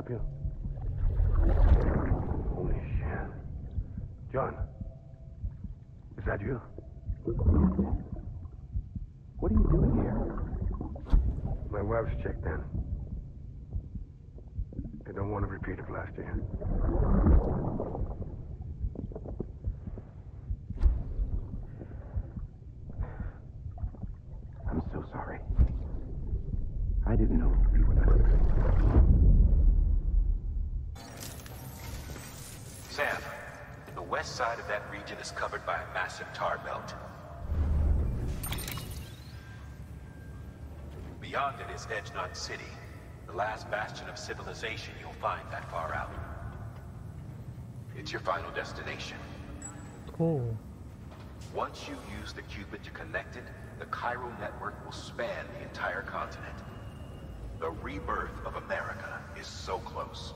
help you? Holy shit. John, is that you? What are you doing here? My wife's checked in. I don't want to repeat of last year. I'm so sorry. I didn't know you were that. Sam, the west side of that region is covered by a massive tar belt. Beyond it is Edgenut City, the last bastion of civilization you'll find that far out. It's your final destination. Oh. Once you use the qubit to connect it, the chiral network will span the entire continent. The rebirth of America is so close.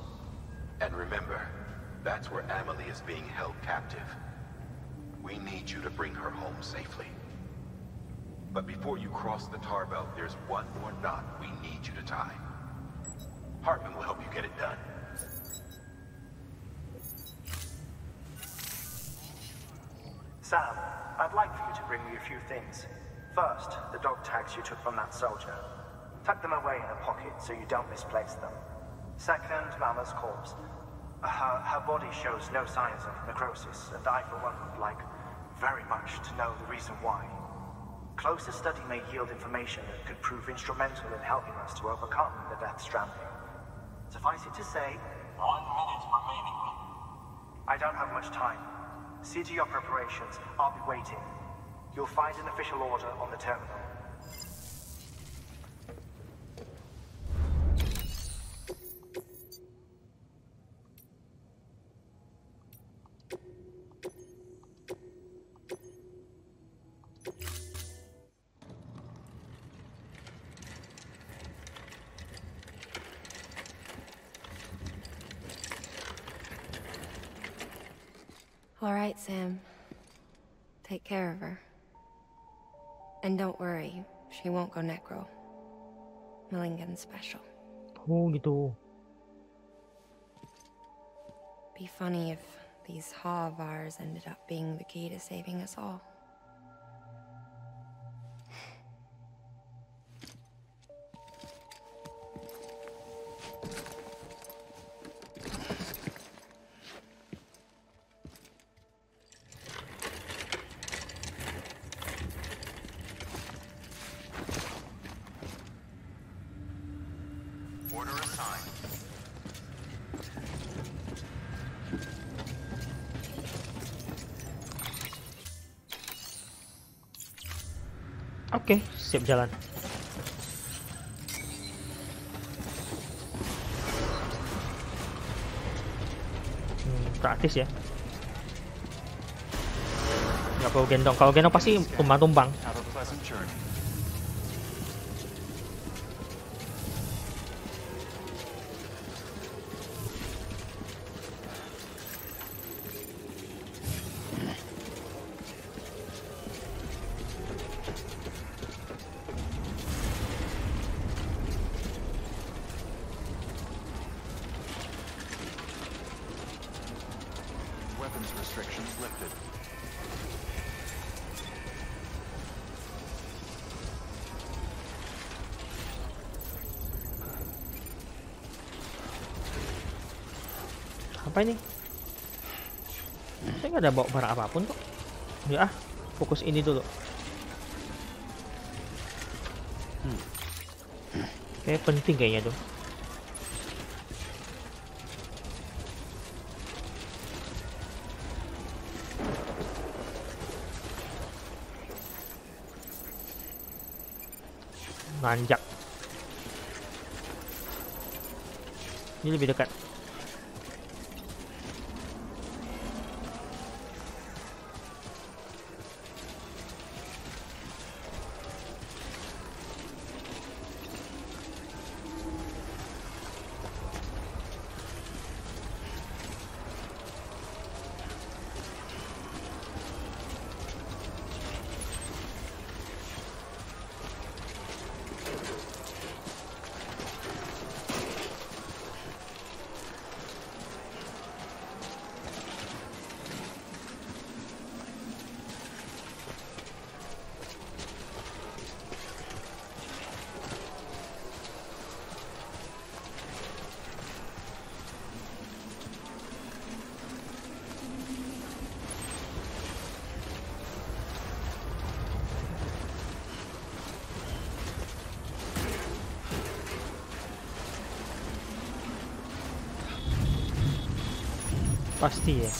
And remember, that's where Amelie is being held captive. We need you to bring her home safely. But before you cross the tar belt, there's one more knot we need you to tie. Heartman will help you get it done. Sam, I'd like for you to bring me a few things. First, the dog tags you took from that soldier. Tuck them away in a pocket so you don't misplace them. Second, Mama's corpse. Her body shows no signs of necrosis, and I, for one, would like very much to know the reason why. Closer study may yield information that could prove instrumental in helping us to overcome the Death Stranding. Suffice it to say, 1 minute remaining. I don't have much time. See to your preparations. I'll be waiting. You'll find an official order on the terminal. All right, Sam. Take care of her. And don't worry, she won't go necro. Millingan's special. Oh gitu. Be funny if these Ha of ours ended up being the key to saving us all. Order assigned. Oke, siap jalan. Praktis ya. Nggak perlu gendong. Kalau gendong pasti tumbang-tumbang. Have a pleasant journey. Weapons restrictions lifted. Apa ini? Saya nggak ada bawa barang apapun kok. Ya, fokus ini dulu. Kayak penting kayaknya tuh. Nanjak. Ini lebih dekat. Pasti ya.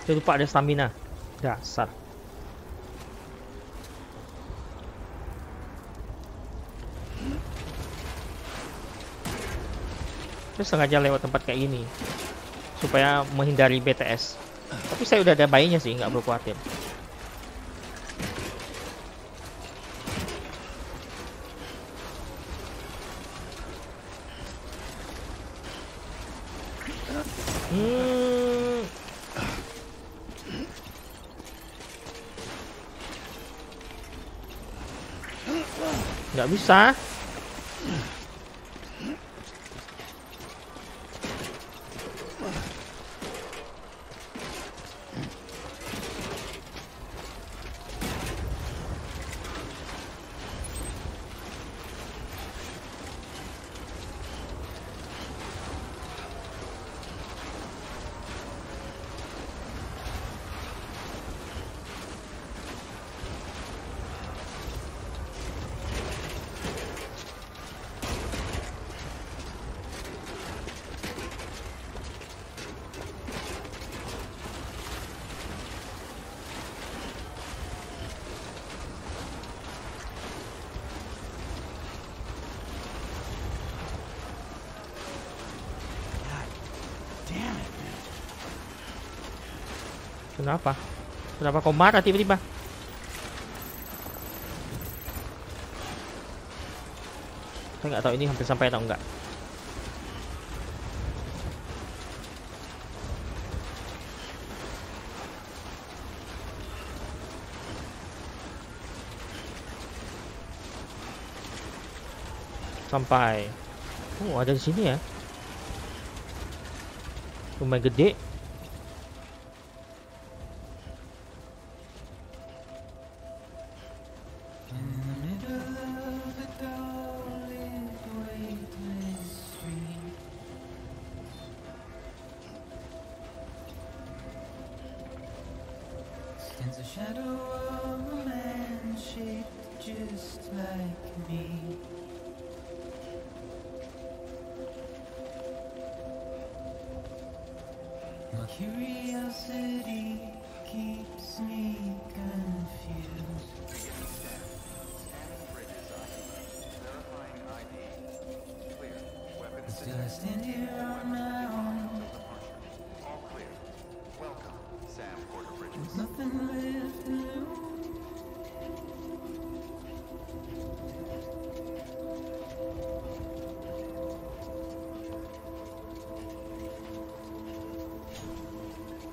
Saya lupa ada stamina. Dasar. Saya sengaja lewat tempat kayak gini supaya menghindari BTS. Tapi saya udah ada bayinya sih, nggak perlu khawatir. Nggak bisa. Kenapa? Kenapa kau marah tiba-tiba? Saya nggak tahu ini hampir sampai atau enggak. Sampai. Oh, ada di sini ya. Lumayan gede.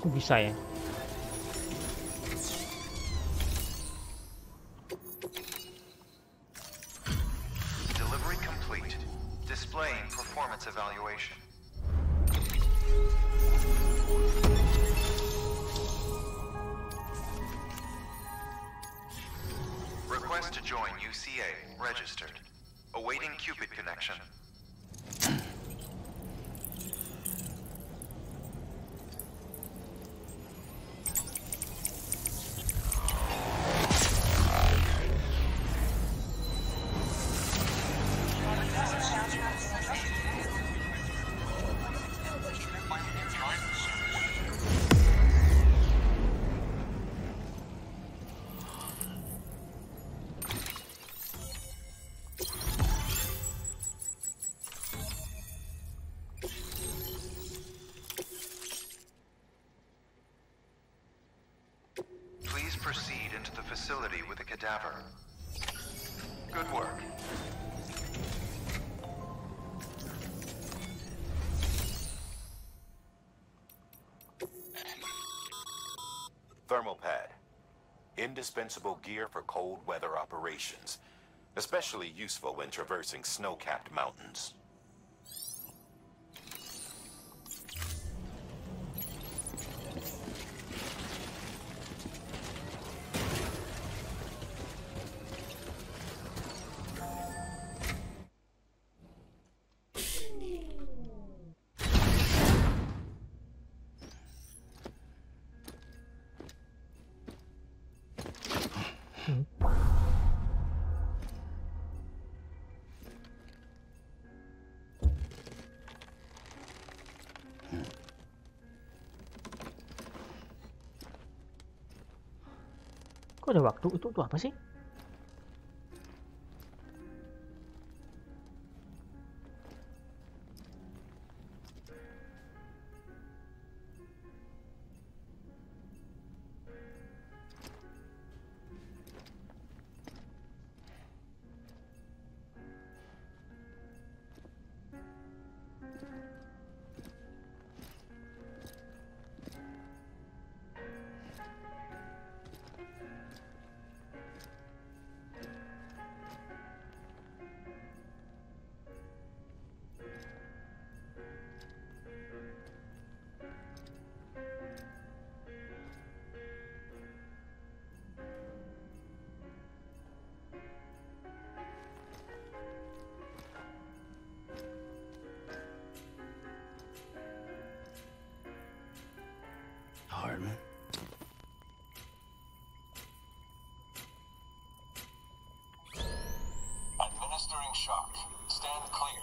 Kok bisa ya? Delivery complete. Displaying performance evaluation. Request to join UCA. Registered. Awaiting Cupid connection. Proceed into the facility with a cadaver. Good work. Thermal pad. Indispensable gear for cold weather operations. especially useful when traversing snow-capped mountains. Kok ada waktu? Itu apa sih? Heartman. Administering shock. Stand clear.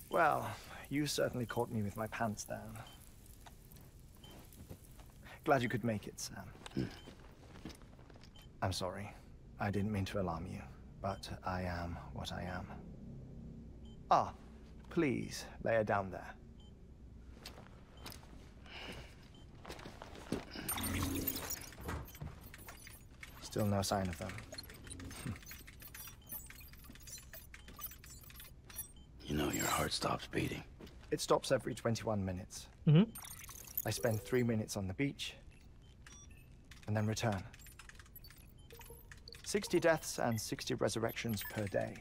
Well, you certainly caught me with my pants down. Glad you could make it, Sam. I'm sorry. I didn't mean to alarm you, but I am what I am. Ah, please, lay her down there. Still no sign of them. You know your heart stops beating. It stops every 21 minutes. I spend 3 minutes on the beach, and then return. 60 deaths and 60 resurrections per day.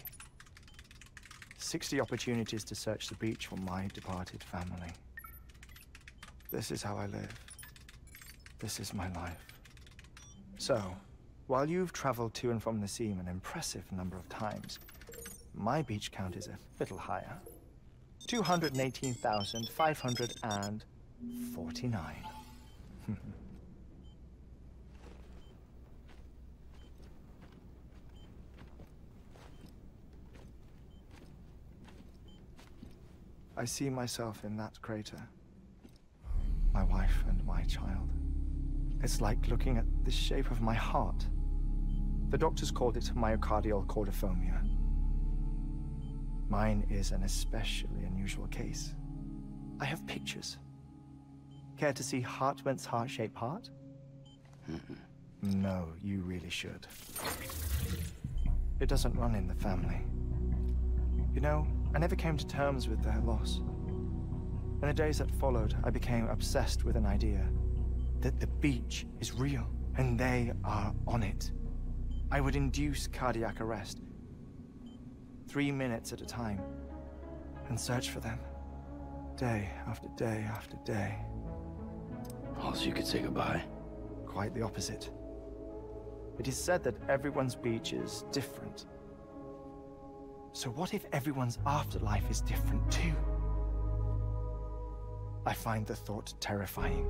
60 opportunities to search the beach for my departed family. This is how I live. This is my life. So, while you've traveled to and from the sea an impressive number of times, my beach count is a little higher. 218,549. I see myself in that crater. My wife and my child. It's like looking at the shape of my heart. The doctors called it myocardial cordiformia. Mine is an especially unusual case. I have pictures. Care to see Heartman's heart-shaped heart? No, you really should. It doesn't run in the family. You know, I never came to terms with their loss. In the days that followed, I became obsessed with an idea that the beach is real, and they are on it. I would induce cardiac arrest, 3 minutes at a time, and search for them, day after day after day. Also, you could say goodbye. Quite the opposite. It is said that everyone's beach is different. So what if everyone's afterlife is different too? I find the thought terrifying,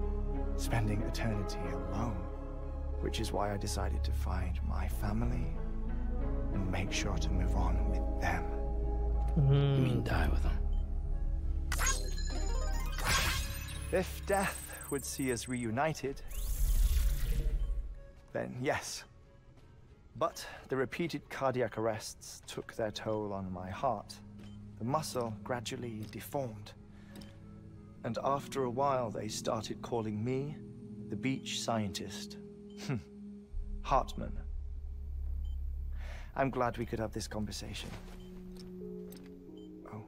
spending eternity alone, which is why I decided to find my family and make sure to move on with them. You mean die with them? If death would see us reunited, then yes. But the repeated cardiac arrests took their toll on my heart. the muscle gradually deformed. And after a while, they started calling me the beach scientist. Heartman. I'm glad we could have this conversation. Oh.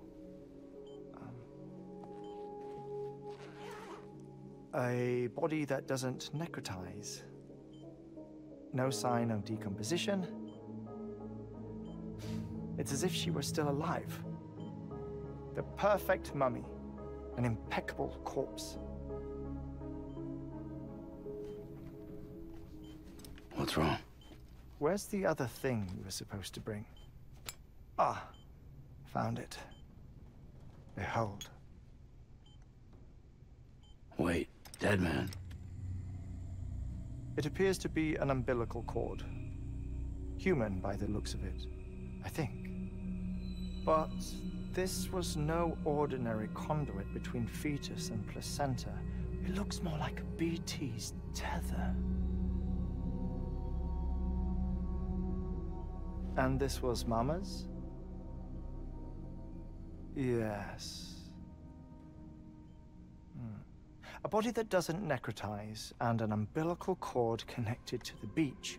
A body that doesn't necrotize. No sign of decomposition. It's as if she were still alive. The perfect mummy. An impeccable corpse. What's wrong? Where's the other thing you were supposed to bring? Ah, found it. Behold. Wait, dead man? It appears to be an umbilical cord. Human by the looks of it, I think. But this was no ordinary conduit between fetus and placenta. It looks more like a BT's tether. And this was Mama's? Yes. A body that doesn't necrotize and an umbilical cord connected to the beach.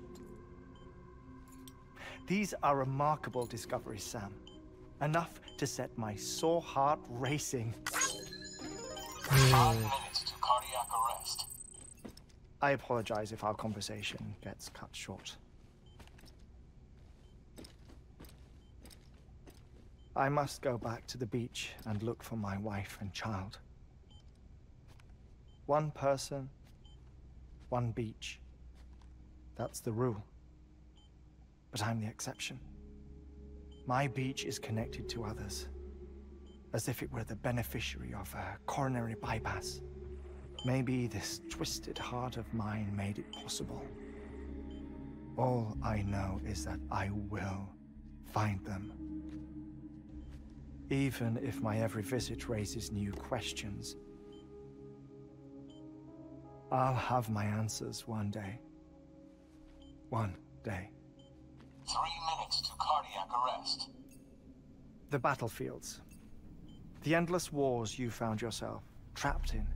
These are remarkable discoveries, Sam. Enough to set my sore heart racing. 5 minutes to cardiac arrest. I apologize if our conversation gets cut short. I must go back to the beach and look for my wife and child. One person, one beach. That's the rule. But I'm the exception. My beach is connected to others, as if it were the beneficiary of a coronary bypass. Maybe this twisted heart of mine made it possible. All I know is that I will find them. Even if my every visit raises new questions, I'll have my answers one day. One day. 3 minutes to cardiac arrest. The battlefields. The endless wars you found yourself trapped in.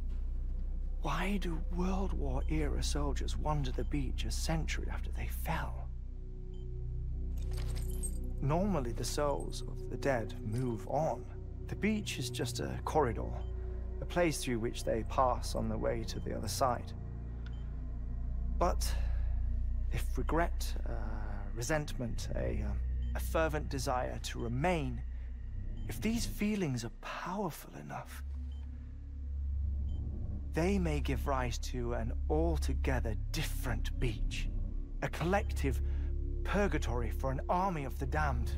Why do World War-era soldiers wander the beach a century after they fell? Normally the souls of the dead move on. The beach is just a corridor, a place through which they pass on the way to the other side. But if regret, resentment, a fervent desire to remain, if these feelings are powerful enough, they may give rise to an altogether different beach, a collective purgatory for an army of the damned.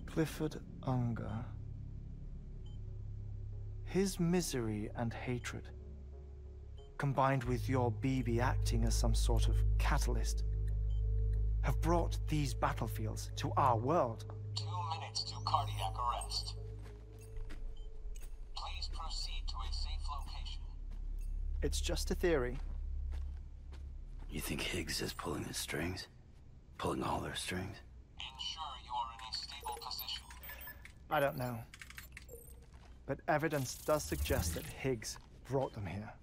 Clifford Unger. His misery and hatred, combined with your BB acting as some sort of catalyst, have brought these battlefields to our world. 2 minutes to cardiac arrest. Please proceed to a safe location. It's just a theory. You think Higgs is pulling his strings? Pulling all their strings? Ensure you are in a stable position. I don't know. But evidence does suggest that Higgs brought them here.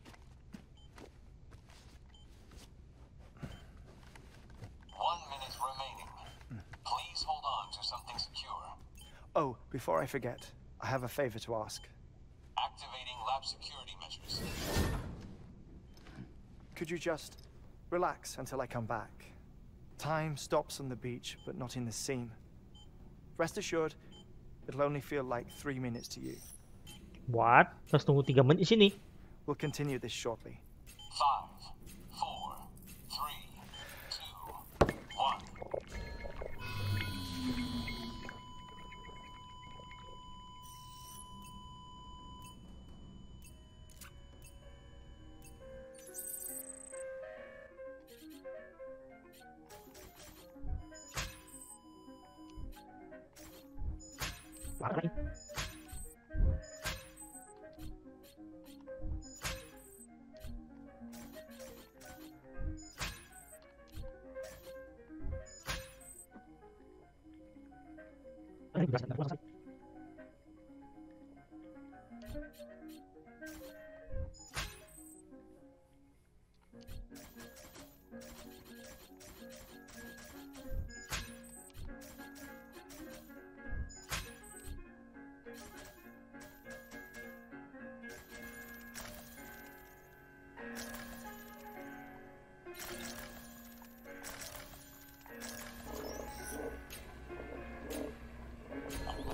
1 minute remaining. Please hold on to something secure. Oh, before I forget, I have a favor to ask. Activating lab security measures. Could you just relax until I come back? Time stops on the beach, but not in the scene. Rest assured, it'll only feel like 3 minutes to you. What? Terus tunggu 3 menit di sini. We'll continue this shortly. 5, 4, 3, 2, 1.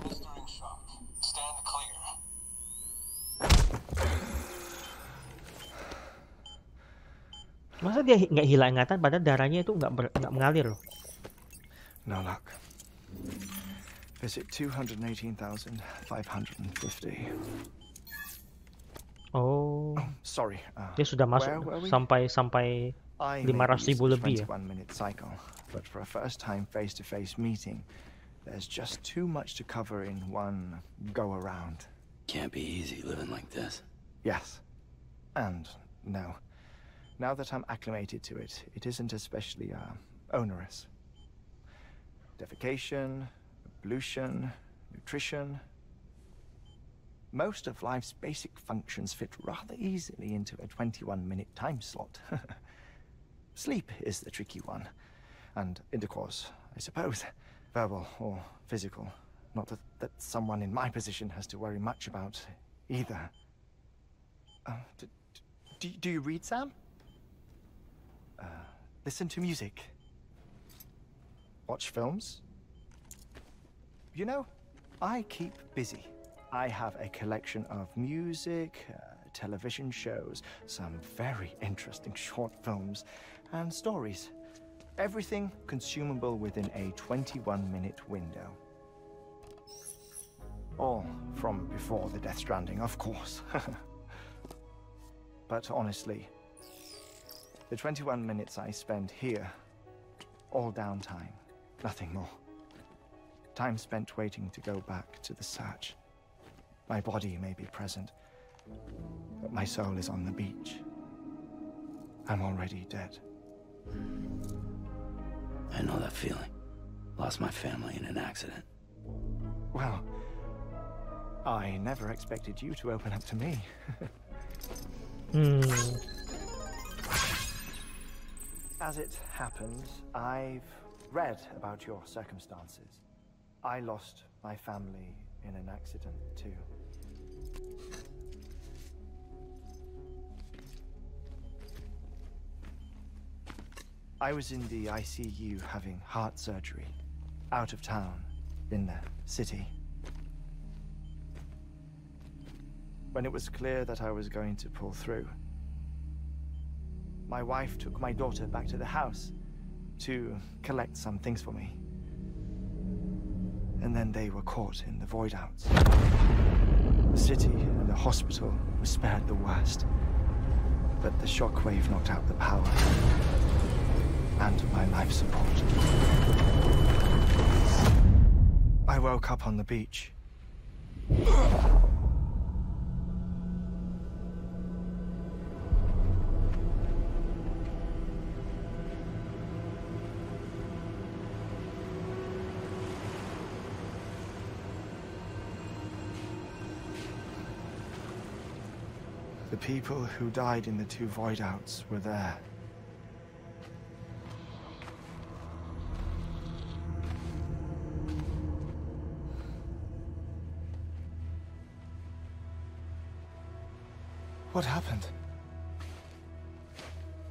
Administering shock. Stand clear. Masa dia nggak hilang ingatan padahal darahnya itu nggak mengalir loh. No luck. Visit 218,550. Oh, Sorry. dia sudah masuk where were we? sampai I 500.000 lebih ya. 21-minute cycle, but for a first-time face-to-face meeting, there's just too much to cover in one go-around. Can't be easy living like this. Yes. And no. Now that I'm acclimated to it, it isn't especially onerous. Defecation, ablution, nutrition. Most of life's basic functions fit rather easily into a 21-minute time slot. Sleep is the tricky one. And intercourse, I suppose. Verbal or physical. Not that someone in my position has to worry much about either. Do you read, Sam? Listen to music. Watch films. You know, I keep busy. I have a collection of music, television shows, some very interesting short films, and stories. Everything consumable within a 21-minute window. All from before the Death Stranding, of course. But honestly, the 21 minutes I spend here, all downtime, nothing more. Time spent waiting to go back to the search. My body may be present, but my soul is on the beach. I'm already dead. I know that feeling. Lost my family in an accident. Well, I never expected you to open up to me. As it happens, I've read about your circumstances. I lost my family in an accident too. I was in the ICU having heart surgery, out of town, in the city. When it was clear that I was going to pull through, my wife took my daughter back to the house to collect some things for me. And then they were caught in the void-outs. The city and the hospital were spared the worst, but the shockwave knocked out the power and my life support. I woke up on the beach. The people who died in the two void-outs were there. What happened?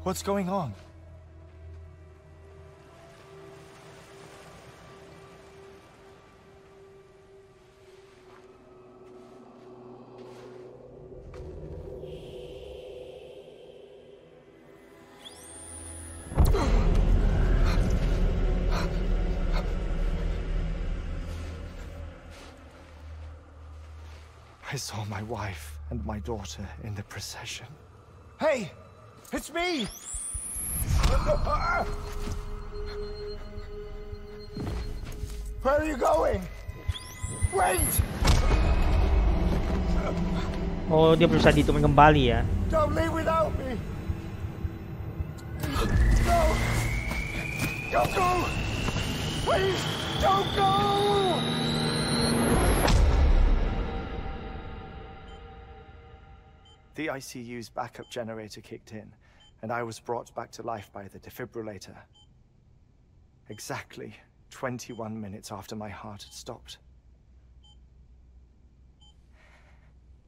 What's going on? I saw my wife and my daughter in the procession. Hey! It's me! Where are you going? Wait! Oh, dia berusaha ditemukan kembali ya. Don't leave without me! No! Don't go! Please, don't go! The ICU's backup generator kicked in, and I was brought back to life by the defibrillator. Exactly 21 minutes after my heart had stopped.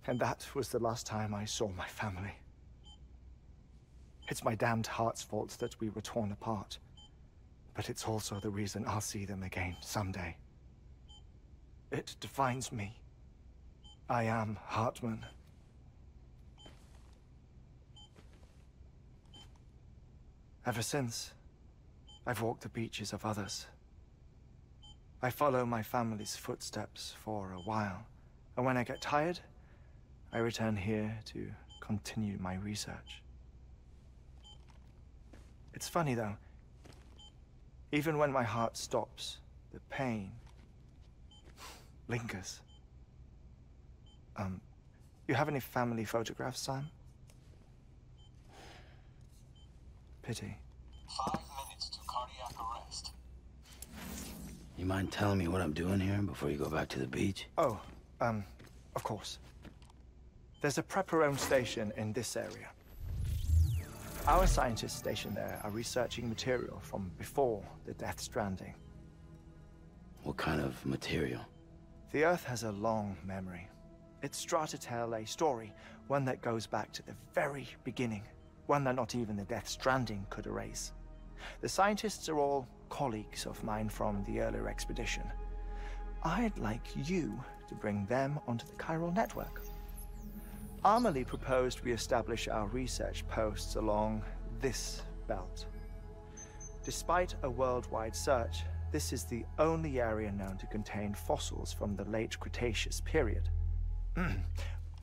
And that was the last time I saw my family. It's my damned heart's fault that we were torn apart. But it's also the reason I'll see them again someday. It defines me. I am Heartman. Ever since, I've walked the beaches of others. I follow my family's footsteps for a while, and when I get tired, I return here to continue my research. It's funny though, even when my heart stops, the pain lingers. You have any family photographs, Sam? Pity. 5 minutes to cardiac arrest. You mind telling me what I'm doing here before you go back to the beach? Oh, of course. There's a prep-your-own station in this area. Our scientists stationed there are researching material from before the Death Stranding. What kind of material? The Earth has a long memory. It's trying to tell a story, one that goes back to the very beginning, one that not even the Death Stranding could erase. The scientists are all colleagues of mine from the earlier expedition. I'd like you to bring them onto the chiral network. Amelie proposed we establish our research posts along this belt. Despite a worldwide search, this is the only area known to contain fossils from the late Cretaceous period,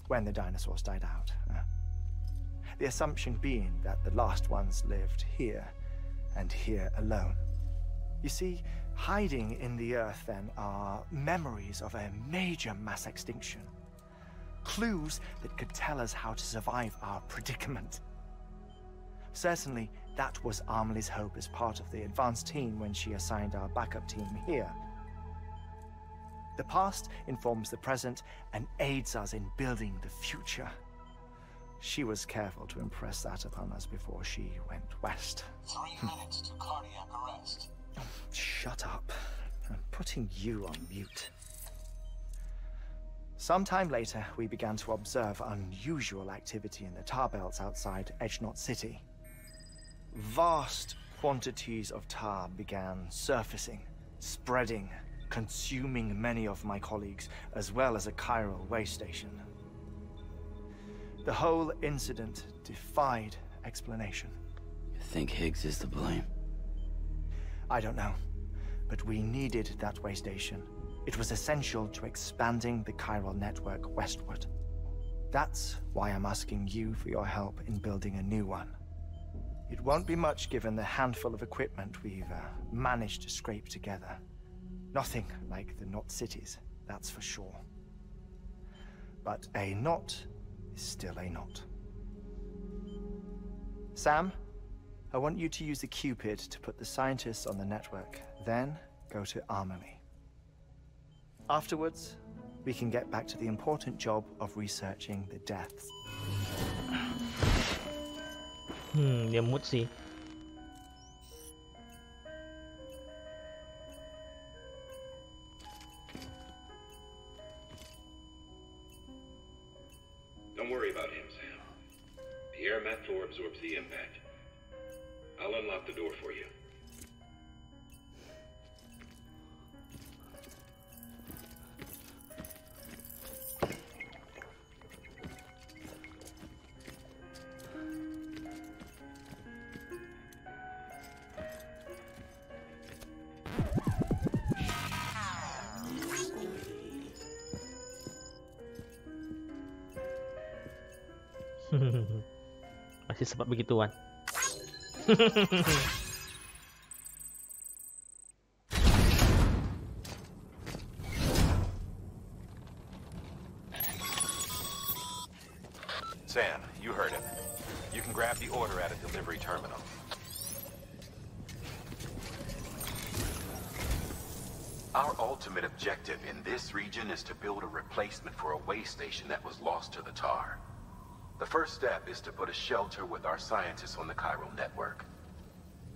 when the dinosaurs died out. The assumption being that the last ones lived here, and here alone. You see, hiding in the Earth then are memories of a major mass extinction. Clues that could tell us how to survive our predicament. Certainly, that was Amelie's hope as part of the advanced team when she assigned our backup team here. The past informs the present and aids us in building the future. She was careful to impress that upon us before she went west. 3 minutes to cardiac arrest. Oh, shut up. I'm putting you on mute. Sometime later, we began to observe unusual activity in the tar belts outside Edgenot City. Vast quantities of tar began surfacing, spreading, consuming many of my colleagues, as well as a chiral way station. The whole incident defied explanation. You think Higgs is to blame? I don't know, but we needed that way station. It was essential to expanding the chiral network westward. That's why I'm asking you for your help in building a new one. It won't be much given the handful of equipment we've managed to scrape together. Nothing like the knot cities, that's for sure. But a knot is still a knot. Sam, I want you to use the Cupid to put the scientists on the network, then go to Amelie. Afterwards, we can get back to the important job of researching the deaths. Dia mood sih. Don't worry about him, Sam. The air mat floor absorbs the impact. I'll unlock the door for you. Masih sempat begituan. Sam, you heard him. You can grab the order at a delivery terminal. Our ultimate objective in this region is to build a replacement for a way station that was lost to the tar. The first step is to put a shelter with our scientists on the chiral network.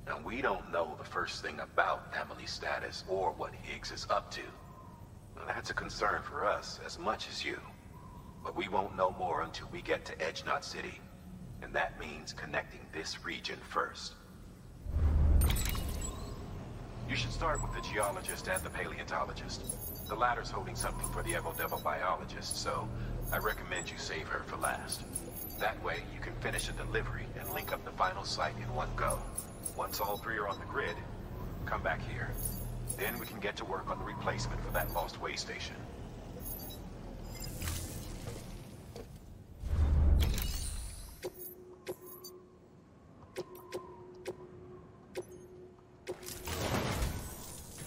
Now, we don't know the first thing about family status or what Higgs is up to. Well, that's a concern for us as much as you. But we won't know more until we get to Edge Knot City. And that means connecting this region first. You should start with the geologist and the paleontologist. The latter's holding something for the Evo-Devo biologist, so I recommend you save her for last. That way, you can finish a delivery and link up the final site in one go. Once all three are on the grid, come back here. Then we can get to work on the replacement for that lost way station.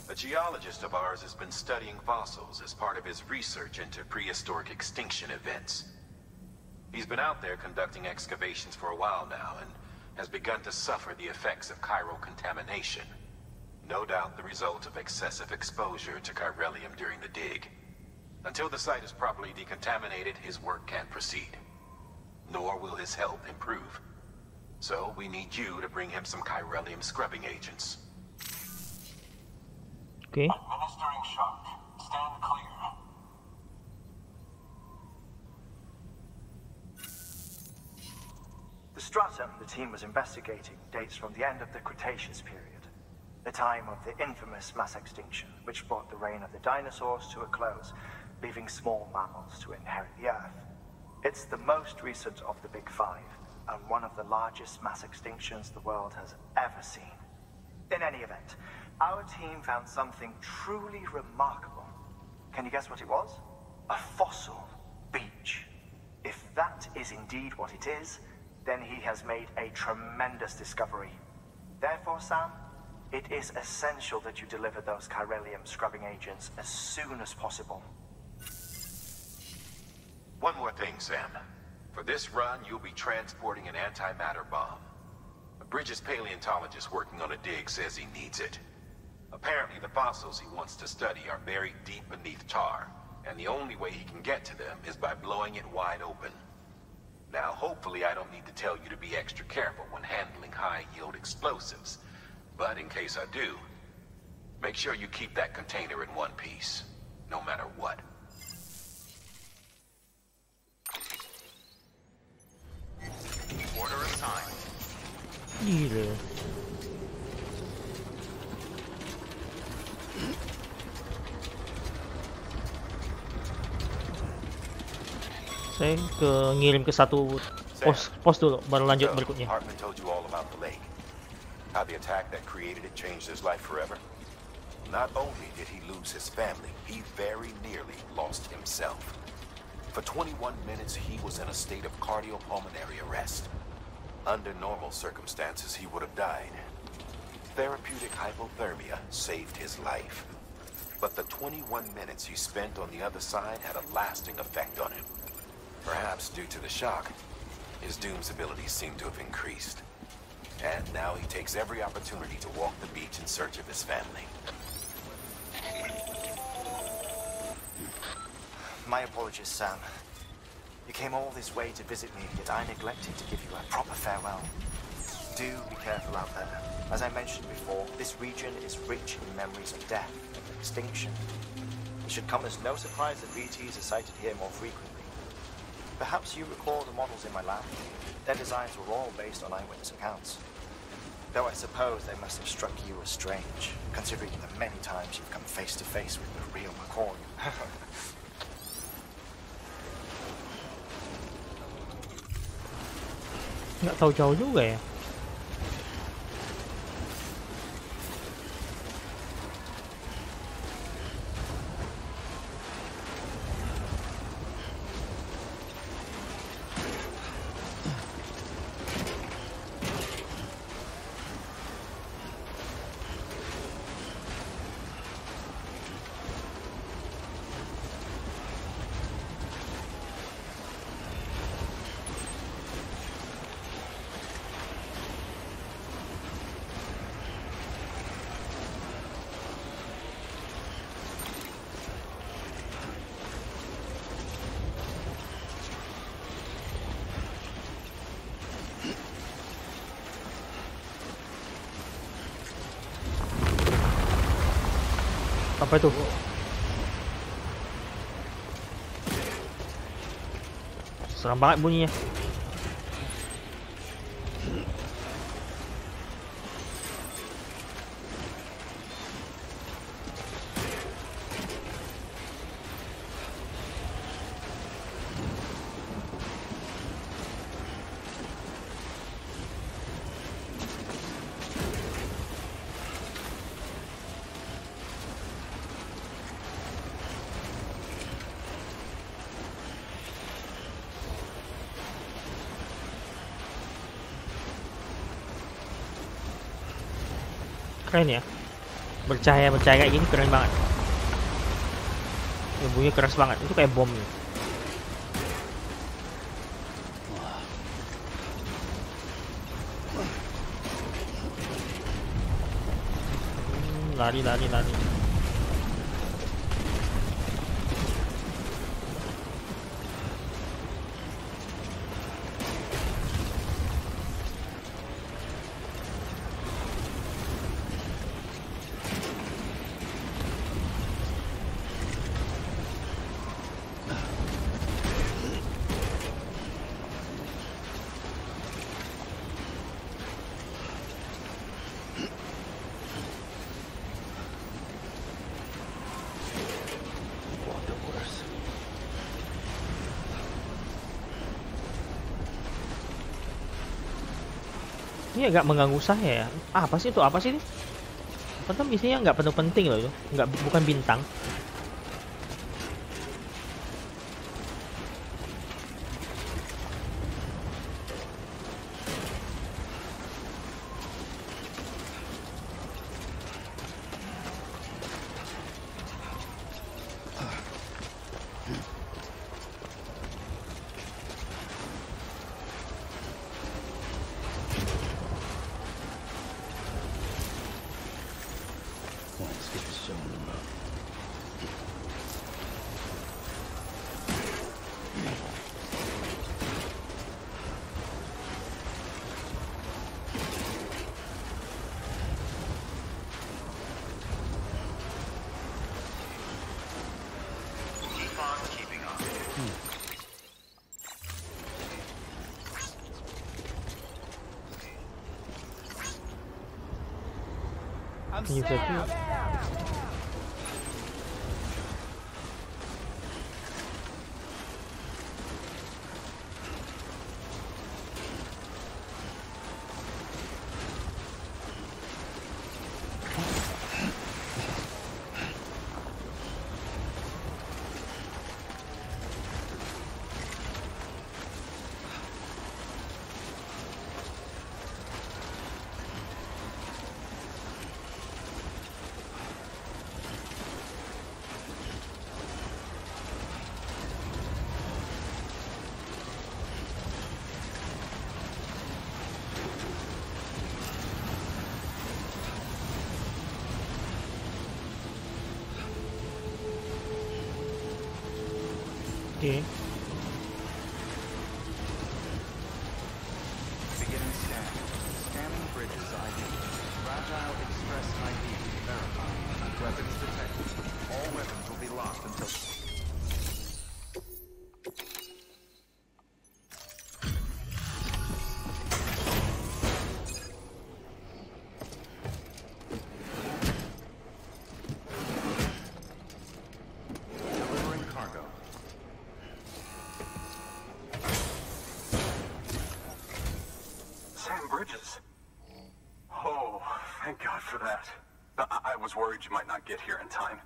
A geologist of ours has been studying fossils as part of his research into prehistoric extinction events. He's been out there conducting excavations for a while now and has begun to suffer the effects of chiral contamination. No doubt the result of excessive exposure to chiralium during the dig. Until the site is properly decontaminated, his work can't proceed. Nor will his health improve. So we need you to bring him some chiralium scrubbing agents. Okay. Administering shock. Stand clear. The stratum the team was investigating dates from the end of the Cretaceous period, the time of the infamous mass extinction, which brought the reign of the dinosaurs to a close, leaving small mammals to inherit the Earth. It's the most recent of the Big Five, and one of the largest mass extinctions the world has ever seen. In any event, our team found something truly remarkable. Can you guess what it was? A fossil beach. If that is indeed what it is, then he has made a tremendous discovery. Therefore, Sam, it is essential that you deliver those chiralium scrubbing agents as soon as possible. One more thing, Sam. For this run, you'll be transporting an antimatter bomb. A Bridges paleontologist working on a dig says he needs it. Apparently, the fossils he wants to study are buried deep beneath tar, and the only way he can get to them is by blowing it wide open. Now, hopefully I don't need to tell you to be extra careful when handling high-yield explosives. But in case I do, make sure you keep that container in one piece, no matter what. Order assigned. Gila. Saya ngirim ke satu pos dulu, baru lanjut berikutnya. Heartman told you all about the lake. How the attack that created it changed his life forever. Not only did he lose his family, he very nearly lost himself. For 21 minutes, he was in a state of cardiopulmonary arrest. Under normal circumstances, he would have died. Therapeutic hypothermia saved his life. But the 21 minutes he spent on the other side had a lasting effect on him. Perhaps due to the shock, his Doom's abilities seem to have increased. And now he takes every opportunity to walk the beach in search of his family. My apologies, Sam. You came all this way to visit me, yet I neglected to give you a proper farewell. Do be careful out there. As I mentioned before, this region is rich in memories of death and extinction. It should come as no surprise that VTs are sighted here more frequently. Perhaps you recall the models in my lab. Their designs were all based on eyewitness accounts. Though I suppose they must have struck you as strange, considering the many times you've come face to face with the real McCoy. Nggak tahu jauh juga ya. Apa itu? Seram banget bunyinya. Keren ya, bercahaya kayak gini keren banget. Ya, bunyi keras banget, itu kayak bom. Lari. Ini agak mengganggu saya ya. Apa sih itu? Apa sih ini? Padahal misinya nggak penuh penting loh itu. Bukan bintang. Okay. Beginning scan. Scanning bridges ID. Fragile Express ID verified. Weapons detected. All weapons will be locked until... You might not get here in time,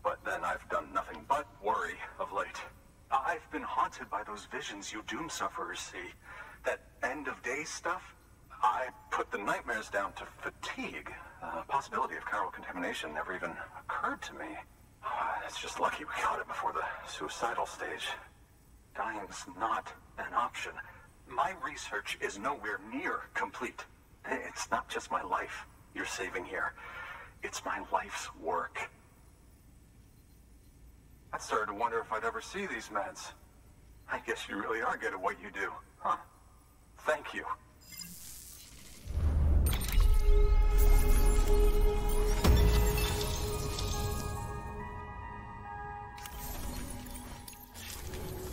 but then I've done nothing but worry of late. I've been haunted by those visions you doom sufferers see. That end of days stuff. I put the nightmares down to fatigue. The possibility of chiral contamination never even occurred to me. It's just lucky we got it before the suicidal stage. Dying's not an option. My research is nowhere near complete. It's not just my life you're saving here. It's my life's work. I started to wonder if I'd ever see these meds. I guess you really are good at what you do, huh? Thank you.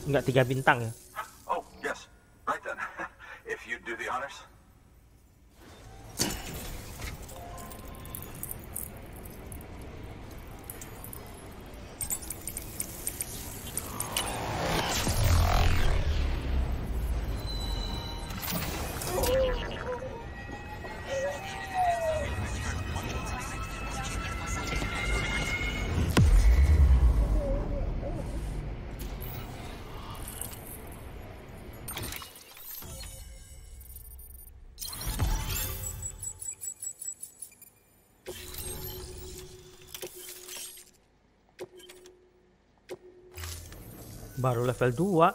nggak 3 bintang ya. Oh, yes. Right then. If you'd do the honors. Baru level 2.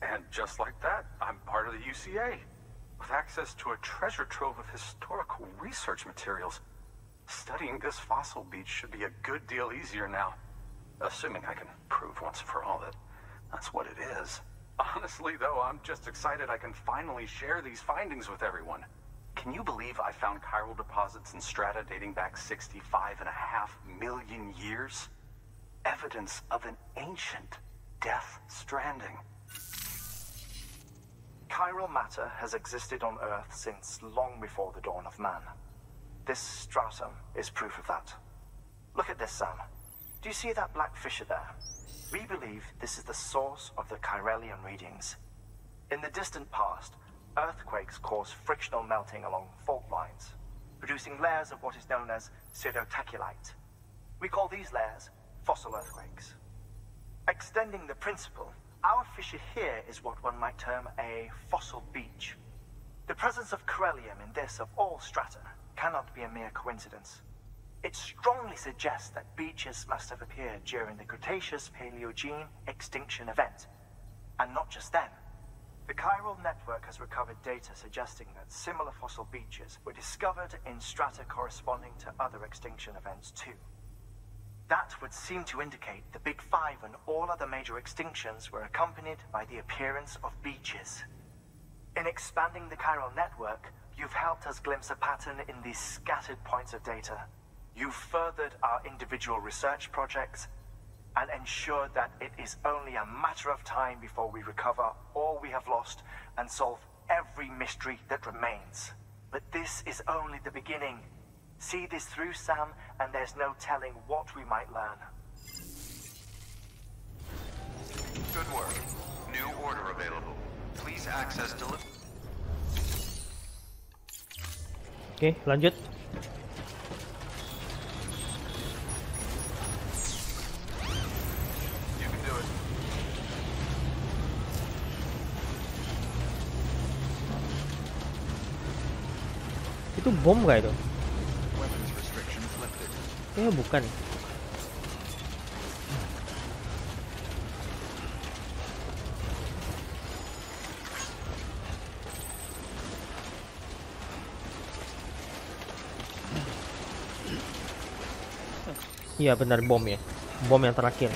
And just like that, I'm part of the UCA, with access to a treasure trove of historical research materials. Studying this fossil beach should be a good deal easier now, assuming I can prove once for all that that's what it is. Honestly, though, I'm just excited I can finally share these findings with everyone. Can you believe I found chiral deposits in strata dating back 65.5 million years? Evidence of an ancient death stranding. Chiral matter has existed on Earth since long before the dawn of man. This stratum is proof of that. Look at this, Sam. Do you see that black fissure there? We believe this is the source of the Chiralian readings. In the distant past, earthquakes cause frictional melting along fault lines, producing layers of what is known as pseudotaculite. We call these layers fossil earthquakes. Extending the principle, our fissure here is what one might term a fossil beach. The presence of chiralium in this of all strata cannot be a mere coincidence. It strongly suggests that beaches must have appeared during the Cretaceous-Paleogene extinction event. And not just then. The chiral network has recovered data suggesting that similar fossil beaches were discovered in strata corresponding to other extinction events too. That would seem to indicate the Big Five and all other major extinctions were accompanied by the appearance of beaches. In expanding the chiral network, you've helped us glimpse a pattern in these scattered points of data. You've furthered our individual research projects and ensured that it is only a matter of time before we recover all we have lost and solve every mystery that remains. But this is only the beginning. See this through, Sam, and there's no telling what we might learn. Good work. New order available. Please access Oke, lanjut. You can do it. Itu bom gak itu? Weapons restrictions lifted. Bukan. Iya benar, bom ya. Bom yang terakhir.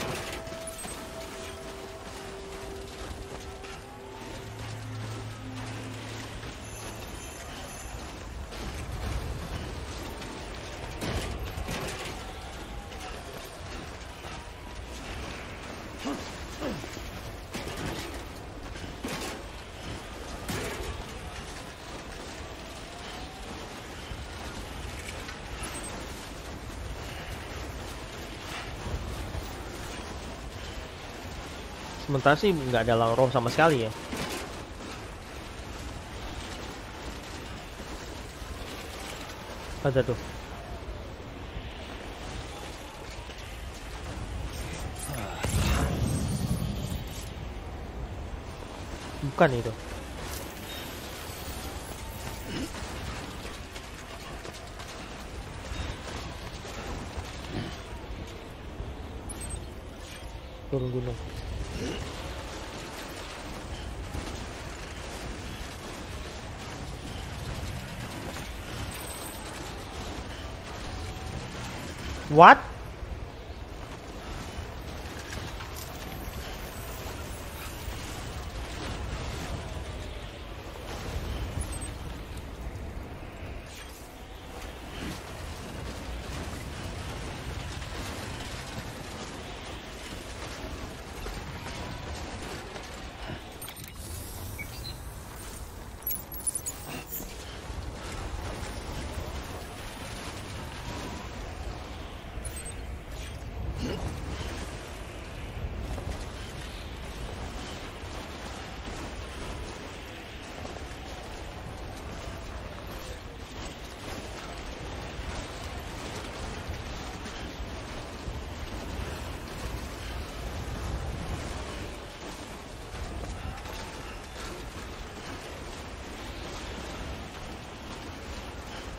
Sementara sih nggak ada roh sama sekali ya. Ada tuh. Bukan itu. Turun gunung. What?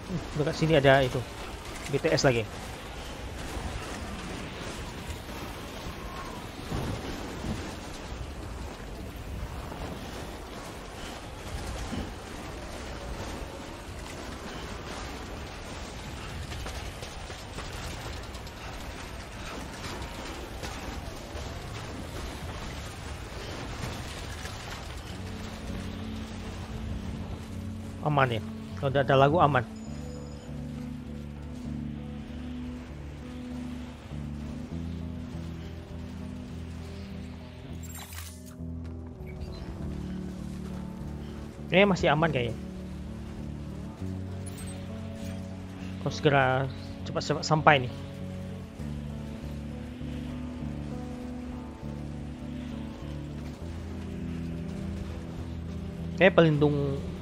Dekat sini ada itu BTS lagi. Aman ya, kalau udah ada lagu aman. Masih aman kayaknya. Harus segera cepat-cepat sampai nih.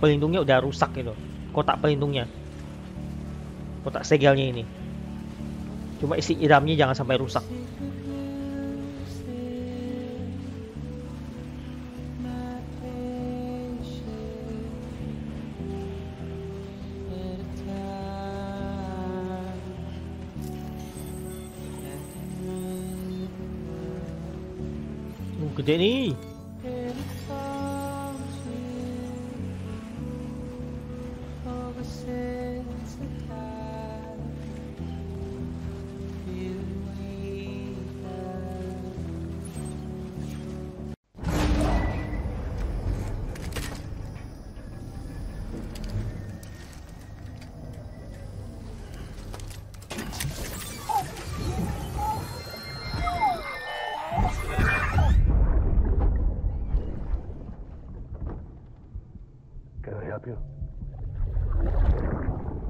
Pelindungnya udah rusak gitu. Kotak pelindungnya. Kotak segelnya ini. Cuma isi iramnya jangan sampai rusak. Gede nih.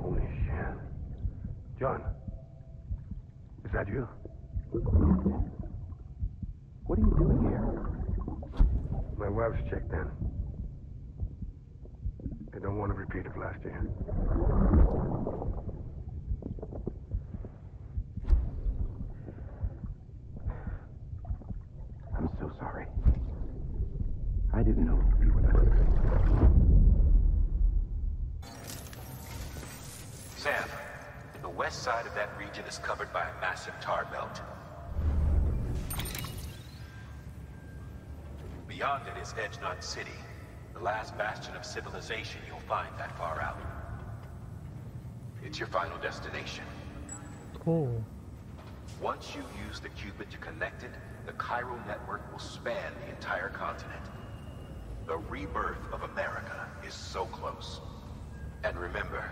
Holy shit. John, is that you? What are you doing here? My wife's checked in. I don't want to repeat of last year. I'm so sorry. I didn't know you were that. Sam, the west side of that region is covered by a massive tar belt. Beyond it is Edgenut City, the last bastion of civilization you'll find that far out. It's your final destination. Oh. Once you use the qubit to connect it, the chiral network will span the entire continent. The rebirth of America is so close. And remember,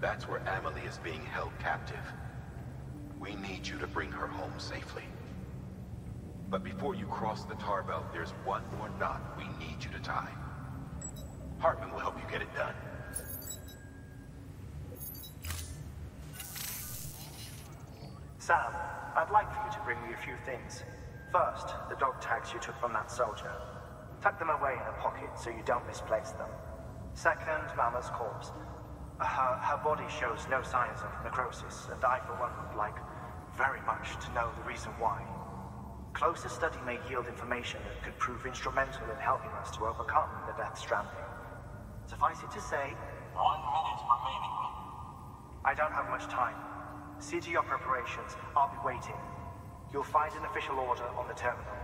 that's where Amelie is being held captive. We need you to bring her home safely. But before you cross the tar belt, there's one more knot we need you to tie. Heartman will help you get it done. Sam, I'd like for you to bring me a few things. First, the dog tags you took from that soldier. Tuck them away in a pocket so you don't misplace them. Second, Mama's corpse. Her body shows no signs of necrosis, and I, for one, would like very much to know the reason why. Closer study may yield information that could prove instrumental in helping us to overcome the death stranding. Suffice it to say, 1 minute remaining. I don't have much time. See to your preparations. I'll be waiting. You'll find an official order on the terminal.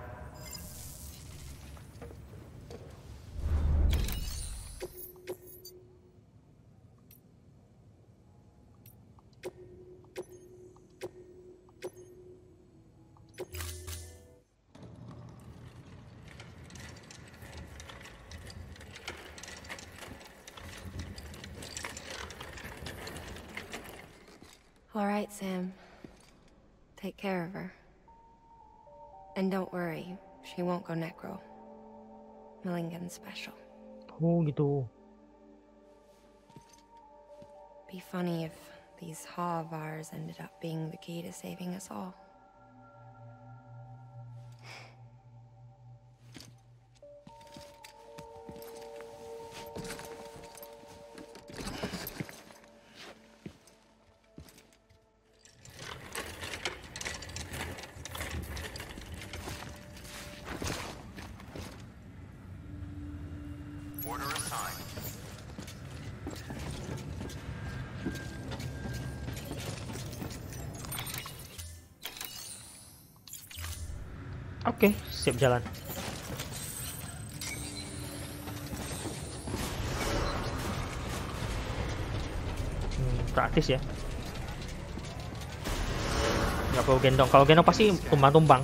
All right, Sam. Take care of her. And don't worry, she won't go necro. Millington's special. Oh gitu. Be funny if these Ha of ours ended up being the key to saving us all. Order assigned. Oke, siap jalan. Praktis ya. Nggak perlu gendong. Kalau gendong pasti tumbang-tumbang.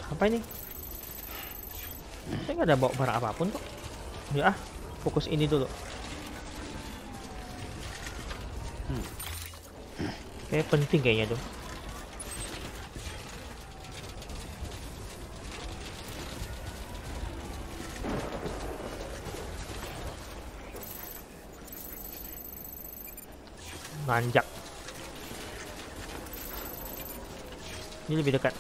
Apa ini? Saya nggak ada bawa barang apapun kok. Ya, fokus ini dulu. Kayak penting kayaknya tuh. Nanjak. Ini lebih dekat.